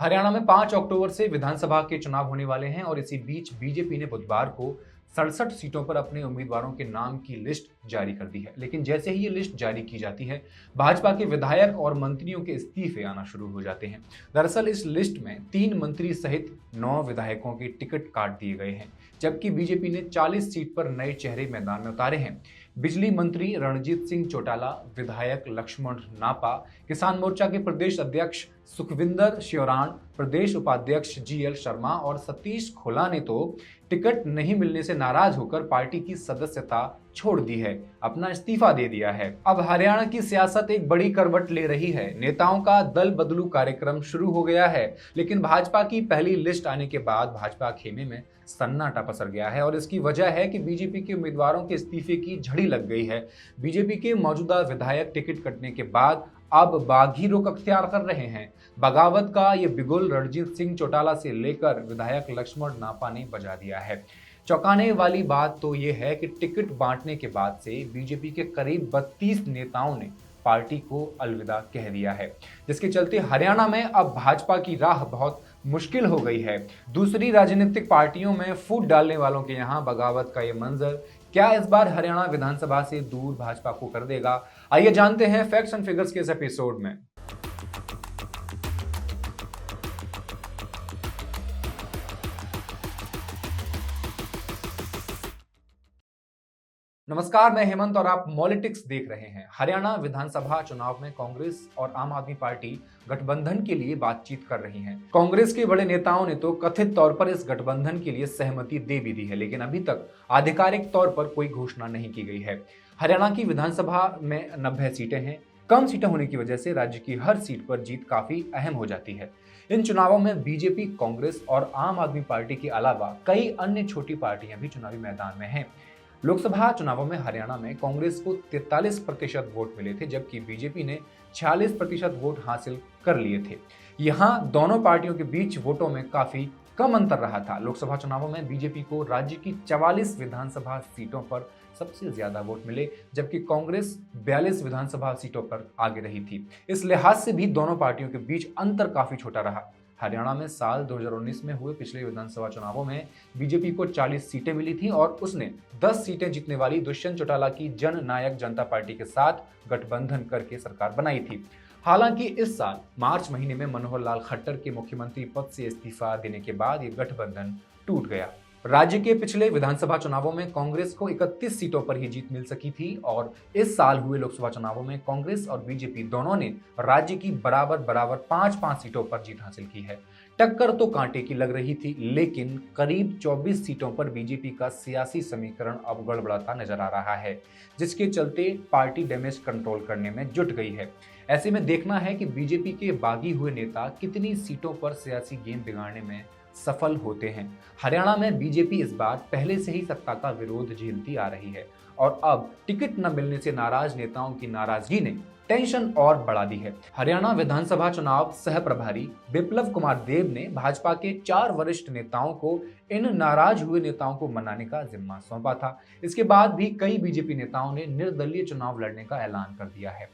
हरियाणा में 5 अक्टूबर से विधानसभा के चुनाव होने वाले हैं और इसी बीच बीजेपी ने बुधवार को 67 सीटों पर अपने उम्मीदवारों के नाम की लिस्ट जारी कर दी है। लेकिन जैसे ही ये लिस्ट जारी की जाती है, भाजपा के विधायक और मंत्रियों के इस्तीफे आना शुरू हो जाते हैं। दरअसल इस लिस्ट में 3 मंत्री सहित 9 विधायकों के टिकट काट दिए गए हैं, जबकि बीजेपी ने 40 सीट पर नए चेहरे मैदान में उतारे हैं। बिजली मंत्री रणजीत सिंह चौटाला, विधायक लक्ष्मण नापा, किसान मोर्चा के प्रदेश अध्यक्ष सुखविंदर श्योराण, प्रदेश उपाध्यक्ष जीएल शर्मा और सतीश खोला ने तो टिकट नहीं मिलने से नाराज होकर पार्टी की सदस्यता छोड़ दी है, अपना इस्तीफा दे दिया है। अब हरियाणा की सियासत एक बड़ी करवट ले रही है। नेताओं का दल बदलू कार्यक्रम शुरू हो गया है, लेकिन भाजपा की पहली लिस्ट आने के बाद भाजपा खेमे में सन्नाटा पसर गया है और इसकी वजह है कि बीजेपी के उम्मीदवारों के इस्तीफे की झड़ी लग गई है। बीजेपी के मौजूदा विधायक टिकट कटने के बाद अब बागी रुख अख्तियार कर रहे हैं। बगावत का ये बिगुल रणजीत सिंह चौटाला से लेकर विधायक लक्ष्मण नापा ने बजा दिया है। चौंकाने वाली बात तो ये है कि टिकट बांटने के बाद से बीजेपी के करीब 32 नेताओं ने पार्टी को अलविदा कह दिया है, जिसके चलते हरियाणा में अब भाजपा की राह बहुत मुश्किल हो गई है। दूसरी राजनीतिक पार्टियों में फूट डालने वालों के यहाँ बगावत का ये मंजर क्या इस बार हरियाणा विधानसभा से दूर भाजपा को कर देगा? आइए जानते हैं फैक्ट्स एंड फिगर्स के इस एपिसोड में। नमस्कार, मैं हेमंत और आप मॉलिटिक्स देख रहे हैं। हरियाणा विधानसभा चुनाव में कांग्रेस और आम आदमी पार्टी गठबंधन के लिए बातचीत कर रही हैं। कांग्रेस के बड़े नेताओं ने तो कथित तौर पर इस गठबंधन के लिए सहमति दे भी दी है, लेकिन अभी तक आधिकारिक तौर पर कोई घोषणा नहीं की गई है। हरियाणा की विधानसभा में 90 सीटें हैं। कम सीटें होने की वजह से राज्य की हर सीट पर जीत काफी अहम हो जाती है। इन चुनावों में बीजेपी, कांग्रेस और आम आदमी पार्टी के अलावा कई अन्य छोटी पार्टियां भी चुनावी मैदान में हैं। लोकसभा चुनावों में हरियाणा में कांग्रेस को 43% वोट मिले थे, जबकि बीजेपी ने 46% वोट हासिल कर लिए थे। यहां दोनों पार्टियों के बीच वोटों में काफी कम अंतर रहा था। लोकसभा चुनावों में बीजेपी को राज्य की 44 विधानसभा सीटों पर सबसे ज्यादा वोट मिले, जबकि कांग्रेस 42 विधानसभा सीटों पर आगे रही थी। इस लिहाज से भी दोनों पार्टियों के बीच अंतर काफी छोटा रहा। हरियाणा में साल 2019 में हुए पिछले विधानसभा चुनावों में बीजेपी को 40 सीटें मिली थीं और उसने 10 सीटें जीतने वाली दुष्यंत चौटाला की जन नायक जनता पार्टी के साथ गठबंधन करके सरकार बनाई थी। हालांकि इस साल मार्च महीने में मनोहर लाल खट्टर के मुख्यमंत्री पद से इस्तीफा देने के बाद ये गठबंधन टूट गया। राज्य के पिछले विधानसभा चुनावों में कांग्रेस को 31 सीटों पर ही जीत मिल सकी थी और इस साल हुए लोकसभा चुनावों में कांग्रेस और बीजेपी दोनों ने राज्य की बराबर 5-5 सीटों पर जीत हासिल की है। टक्कर तो कांटे की लग रही थी, लेकिन करीब 24 सीटों पर बीजेपी का सियासी समीकरण अब गड़बड़ाता नजर आ रहा है, जिसके चलते पार्टी डैमेज कंट्रोल करने में जुट गई है। ऐसे में देखना है कि बीजेपी के बागी हुए नेता कितनी सीटों पर सियासी गेम बिगाड़ने में सफल होते हैं। हरियाणा में बीजेपी इस बार पहले से ही सत्ता का विरोध झेलती आ रही है और अब टिकट न मिलने से नाराज नेताओं की नाराजगी ने टेंशन और बढ़ा दी है। हरियाणा विधानसभा चुनाव सह प्रभारी बिप्लब कुमार देव ने भाजपा के 4 वरिष्ठ नेताओं को इन नाराज हुए नेताओं को मनाने का जिम्मा सौंपा था। इसके बाद भी कई बीजेपी नेताओं ने निर्दलीय चुनाव लड़ने का ऐलान कर दिया है।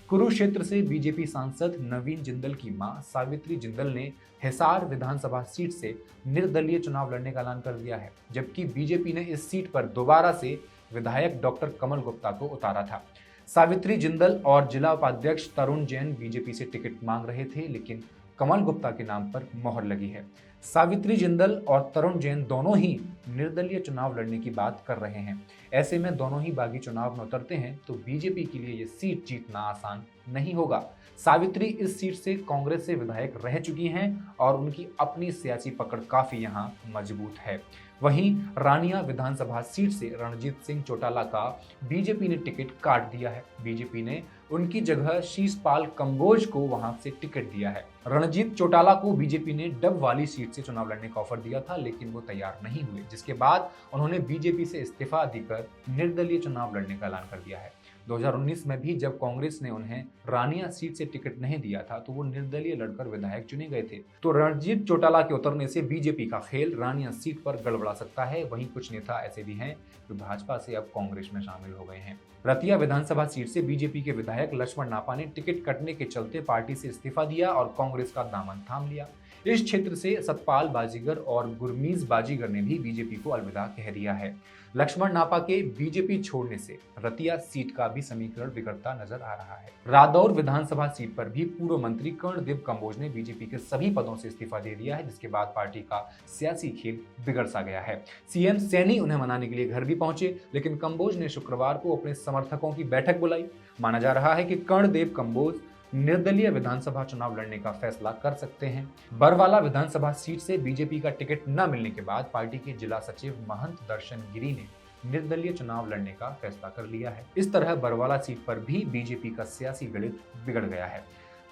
कुरुक्षेत्र से बीजेपी सांसद नवीन जिंदल की मां सावित्री जिंदल ने हिसार विधानसभा सीट से निर्दलीय चुनाव लड़ने का ऐलान कर दिया है, जबकि बीजेपी ने इस सीट पर दोबारा से विधायक डॉक्टर कमल गुप्ता को उतारा था। सावित्री जिंदल और जिला उपाध्यक्ष तरुण जैन बीजेपी से टिकट मांग रहे थे, लेकिन कमल गुप्ता के नाम पर मोहर लगी है। सावित्री जिंदल और तरुण जैन दोनों ही निर्दलीय चुनाव लड़ने की बात कर रहे हैं। ऐसे में दोनों ही बागी चुनाव में उतरते हैं तो बीजेपी के लिए ये सीट जीतना आसान नहीं होगा। सावित्री इस सीट से कांग्रेस से विधायक रह चुकी हैं और उनकी अपनी सियासी पकड़ काफी यहाँ मजबूत है। वहीं रानिया विधानसभा सीट से रणजीत सिंह चौटाला का बीजेपी ने टिकट काट दिया है। बीजेपी ने उनकी जगह शीशपाल कंबोज को वहां से टिकट दिया है। रणजीत चौटाला को बीजेपी ने डब वाली सीट से चुनाव लड़ने का ऑफर दिया था, लेकिन वो तैयार नहीं हुए, जिसके बाद उन्होंने बीजेपी से इस्तीफा देकर निर्दलीय चुनाव लड़ने का ऐलान कर दिया है। 2019 में भी जब कांग्रेस ने उन्हें रानिया सीट से टिकट नहीं दिया था तो वो निर्दलीय लड़कर विधायक चुने गए थे। तो रणजीत चौटाला के उतरने से बीजेपी का खेल रानिया सीट पर गड़बड़ा सकता है। वहीं कुछ नेता ऐसे भी हैं जो भाजपा से अब कांग्रेस में शामिल हो गए हैं। रतिया विधानसभा सीट से बीजेपी के विधायक लक्ष्मण नापा ने टिकट कटने के चलते पार्टी से इस्तीफा दिया और कांग्रेस का दामन थाम लिया। इस क्षेत्र से सतपाल बाजीगर और गुरमीज बाजीगर ने भी बीजेपी को अलविदा कह दिया है। लक्ष्मण नापा के बीजेपी छोड़ने से रतिया सीट का भी समीकरण बिगड़ता नजर आ रहा है। रादौर विधानसभा सीट पर भी पूर्व मंत्री कर्णदेव कंबोज ने बीजेपी के सभी पदों से इस्तीफा दे दिया है, जिसके बाद पार्टी का सियासी खेल बिगड़ सा गया है। सीएम सैनी उन्हें मनाने के लिए घर भी पहुंचे, लेकिन कंबोज ने शुक्रवार को अपने समर्थकों की बैठक बुलाई। माना जा रहा है कि कर्णदेव कंबोज निर्दलीय विधानसभा चुनाव लड़ने का फैसला कर सकते हैं। बरवाला विधानसभा सीट से बीजेपी का टिकट न मिलने के बाद पार्टी के जिला सचिव महंत दर्शन गिरी ने निर्दलीय चुनाव लड़ने का फैसला कर लिया है। इस तरह बरवाला सीट पर भी बीजेपी का सियासी गणित बिगड़ गया है।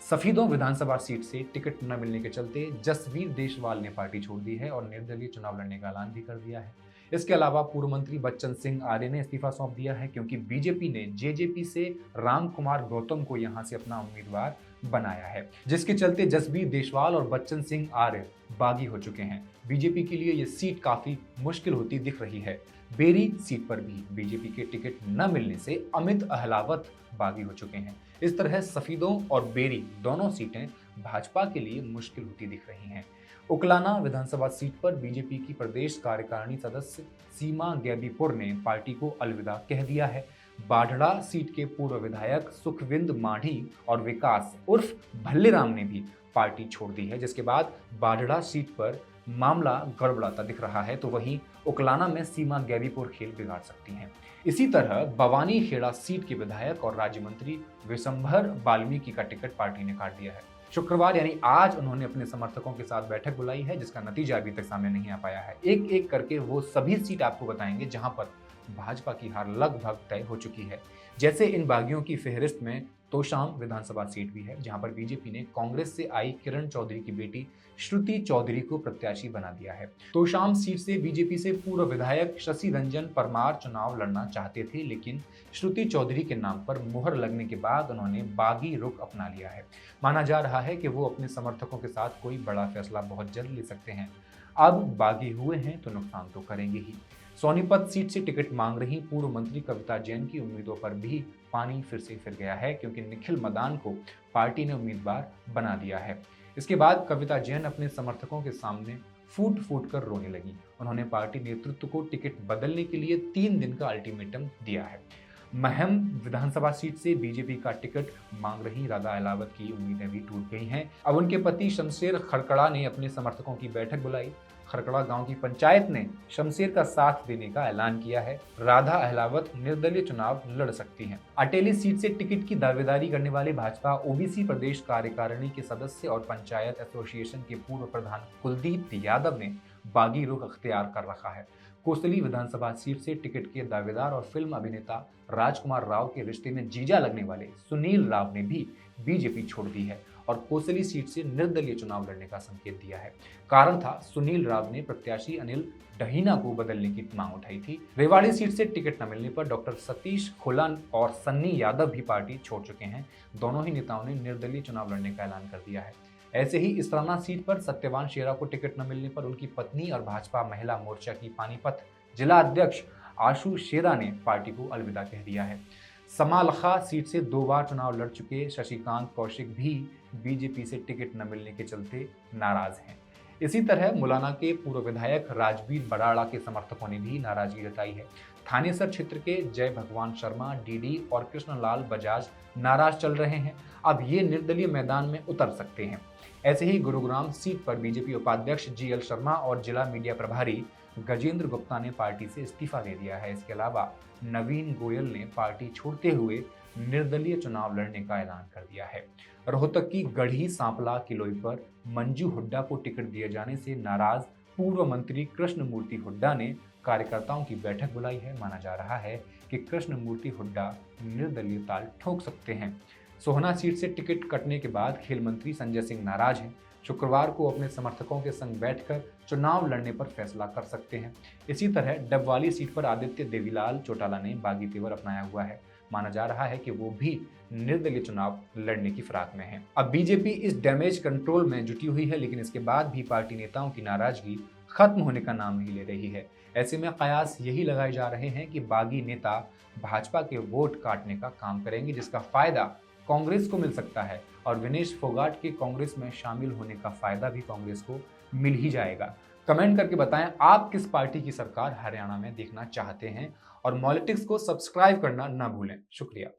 सफीदों विधानसभा सीट से टिकट न मिलने के चलते जसवीर देशवाल ने पार्टी छोड़ दी है और निर्दलीय चुनाव लड़ने का ऐलान भी कर दिया है। इसके अलावा पूर्व मंत्री बच्चन सिंह आर्य ने इस्तीफा सौंप दिया है, क्योंकि बीजेपी ने जेजेपी से राम कुमार गौतम को यहां से अपना उम्मीदवार बनाया है, जिसके चलते जसबीर देशवाल और बच्चन सिंह आर्य बागी हो चुके हैं। बीजेपी के लिए ये सीट काफी मुश्किल होती दिख रही है। बेरी सीट पर भी बीजेपी के टिकट न मिलने से अमित अहलावत बागी हो चुके हैं। इस तरह सफीदों और बेरी दोनों सीटें भाजपा के लिए मुश्किल होती दिख रही हैं। उकलाना विधानसभा सीट पर बीजेपी की प्रदेश कार्यकारिणी सदस्य सीमा गैबीपुर ने पार्टी को अलविदा कह दिया है। बाढ़ड़ा सीट के पूर्व विधायक सुखविंद माढ़ी और विकास उर्फ भल्लेराम ने भी पार्टी छोड़ दी है, जिसके बाद बाढ़ड़ा सीट पर मामला गड़बड़ाता दिख रहा है, तो वहीं उकलाना में सीमा गैबीपुर खेल बिगाड़ सकती हैं। इसी तरह बवानी खेड़ा सीट के विधायक और राज्य मंत्री विशंभर वाल्मीकि का टिकट पार्टी ने काट दिया है। शुक्रवार यानी आज उन्होंने अपने समर्थकों के साथ बैठक बुलाई है, जिसका नतीजा अभी तक सामने नहीं आ पाया है। एक एक करके वो सभी सीट आपको बताएंगे जहां पर भाजपा की हार लगभग तय हो चुकी है। जैसे इन बागियों की फेहरिस्त में तोशाम विधानसभा सीट भी है, जहां पर बीजेपी ने कांग्रेस से आई किरण चौधरी की बेटी श्रुति चौधरी को प्रत्याशी बना दिया है। तोशाम सीट से बीजेपी से पूर्व विधायक शशि रंजन परमार चुनाव लड़ना चाहते थे, लेकिन श्रुति चौधरी के नाम पर मुहर लगने के बाद उन्होंने बागी रुख अपना लिया है। माना जा रहा है कि वो अपने समर्थकों के साथ कोई बड़ा फैसला बहुत जल्द ले सकते हैं। अब बागी हुए हैं तो नुकसान तो करेंगे ही। सोनीपत सीट से टिकट मांग रही पूर्व मंत्री कविता जैन की उम्मीदों पर भी पानी फिर से फिर गया है, क्योंकि निखिल मदान को पार्टी ने उम्मीदवार बना दिया है। इसके बाद कविता जैन अपने समर्थकों के सामने फूट फूट कर रोने लगी। उन्होंने पार्टी नेतृत्व को टिकट बदलने के लिए 3 दिन का अल्टीमेटम दिया है। महम विधानसभा सीट से बीजेपी का टिकट मांग रही राधा अहलावत की उम्मीदें भी टूट गई हैं। अब उनके पति शमशेर खड़कड़ा ने अपने समर्थकों की बैठक बुलाई। खड़कड़ा गांव की पंचायत ने शमशेर का साथ देने का ऐलान किया है। राधा अहलावत निर्दलीय चुनाव लड़ सकती हैं। अटेली सीट से टिकट की दावेदारी करने वाले भाजपा ओबीसी प्रदेश कार्यकारिणी के सदस्य और पंचायत एसोसिएशन के पूर्व प्रधान कुलदीप यादव ने बागी रुख अख्तियार कर रखा है। कोसली विधानसभा सीट से टिकट के दावेदार और फिल्म अभिनेता राजकुमार राव के रिश्ते में जीजा लगने वाले सुनील राव ने भी बीजेपी छोड़ दी है और कोसली सीट से निर्दलीय चुनाव लड़ने का संकेत दिया है। कारण था सुनील राव ने प्रत्याशी अनिल डहीना को बदलने की मांग उठाई थी। रेवाड़ी सीट से टिकट न मिलने पर डॉक्टर सतीश खुलन और सन्नी यादव भी पार्टी छोड़ चुके हैं। दोनों ही नेताओं ने निर्दलीय चुनाव लड़ने का ऐलान कर दिया है। ऐसे ही इसराना सीट पर सत्यवान शेरा को टिकट न मिलने पर उनकी पत्नी और भाजपा महिला मोर्चा की पानीपत जिला अध्यक्ष आशु शेरा ने पार्टी को अलविदा कह दिया है। समालखा सीट से 2 बार चुनाव लड़ चुके शशिकांत कौशिक भी बीजेपी से टिकट न मिलने के चलते नाराज हैं। इसी तरह मुलाना के पूर्व विधायक राजवीर बराड़ा के समर्थकों ने भी नाराजगी जताई है। थानेसर क्षेत्र के जय भगवान शर्मा, डीडी और कृष्णलाल बजाज नाराज चल रहे हैं। अब ये निर्दलीय मैदान में उतर सकते हैं। ऐसे ही गुरुग्राम सीट पर बीजेपी उपाध्यक्ष जीएल शर्मा और जिला मीडिया प्रभारी गजेंद्र गुप्ता ने पार्टी से इस्तीफा दे दिया है। इसके अलावा नवीन गोयल ने पार्टी छोड़ते हुए निर्दलीय चुनाव लड़ने का ऐलान कर दिया है। रोहतक की गढ़ी सांपला किलोई पर मंजू हुड्डा को टिकट दिए जाने से नाराज पूर्व मंत्री कृष्णमूर्ति हुड्डा ने कार्यकर्ताओं की बैठक बुलाई है। माना जा रहा है कि कृष्णमूर्ति हुड्डा निर्दलीय ताल ठोक सकते हैं। सोहना सीट से टिकट कटने के बाद खेल मंत्री संजय सिंह नाराज हैं। शुक्रवार को अपने समर्थकों के संग बैठकर चुनाव लड़ने पर फैसला कर सकते हैं। इसी तरह डबवाली सीट पर आदित्य देवीलाल चौटाला ने बागी तेवर अपनाया हुआ है। माना जा रहा है कि वो भी निर्दलीय चुनाव लड़ने की फिराक में है। अब बीजेपी इस डैमेज कंट्रोल में जुटी हुई है, लेकिन इसके बाद भी पार्टी नेताओं की नाराजगी खत्म होने का नाम नहीं ले रही है। ऐसे में कयास यही लगाए जा रहे हैं कि बागी नेता भाजपा के वोट काटने का काम करेंगे, जिसका फायदा कांग्रेस को मिल सकता है और विनेश फोगाट के कांग्रेस में शामिल होने का फायदा भी कांग्रेस को मिल ही जाएगा। कमेंट करके बताएं आप किस पार्टी की सरकार हरियाणा में देखना चाहते हैं और पॉलिटिक्स को सब्सक्राइब करना ना भूलें। शुक्रिया।